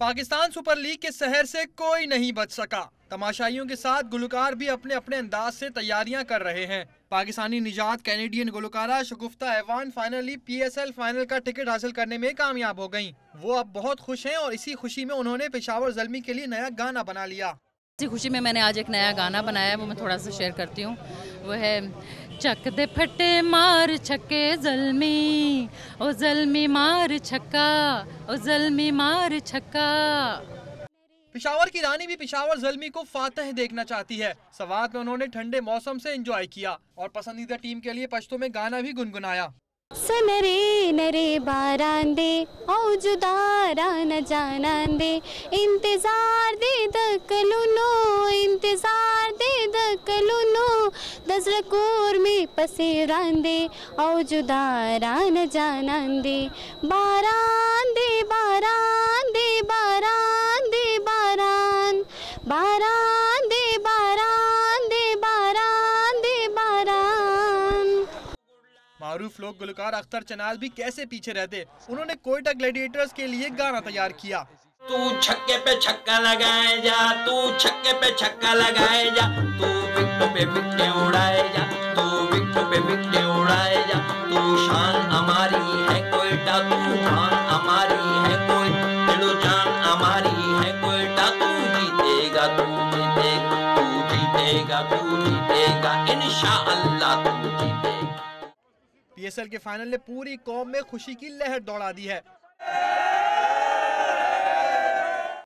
Pakistan super league के सहर से कोई नहीं बच सका। तमाशाइयों के साथ गुलकार भी अपने अपने अंदाज से तैयारियां कर रहे हैं। पाकिस्तानी निजात कैनेडियन गुलकारा शगुफ्ता ऐवान फाइनली PSL फाइनल का टिकट हासिल करने में कामयाब हो गईं। वो अब बहुत खुश हैं और इसी खुशी में उन्होंने पेशावर ज़ल्मी के लिए नया गाना बना लिया। इसी खुशी में मैंने आज एक नया गाना बनाया है, वो मैं थोड़ा सा शेयर करती हूँ। वो है चक दे फटे मार छक्के ज़ल्मी, ओ ज़ल्मी मार छक्का, ओ ज़ल्मी मार छक्का। पेशावर की रानी भी पेशावर ज़ल्मी को फातह देखना चाहती है। सवात में उन्होंने ठंडे मौसम से एंजॉय किया और पसंदीदा टीम के लिए पश्तो में गाना भी गुनगुनाया। सनरे नरे बारान दे औ जुदारा न जानान दे, इंतजार दे दकलुनो, इंतजार दे दकलुनो, दजरकोर में पसेरान दे औ जुदारा न जानान दे, बारान दे बारान दे बारान दे बारान, बारान दे बारान दे बारान दे बारान। मारूफ लोक गुलकार अख्तर चनाल भी कैसे पीछे रहते। उन्होंने कोयटा ग्लैडिएटर्स के लिए गाना तैयार किया। तू छक्के पे छक्का लगाए जा, तू छक्के पे छक्का लगाए जा, तू विकेट पे विकेट उड़ाए जा, तू विकेट पे विकेट उड़ाए जा, तू शान हमारी है कोयटा, तू शान हमारी है कोयटा, दिलो जान हमारी है कोयटा, तू जीतेगा तू जीतेगा तू जीतेगा तू जीतेगा, इंशाअल्लाह तू जीतेगा। PSL के फाइनल ने पूरी कौम में खुशी की लहर दौड़ा दी है।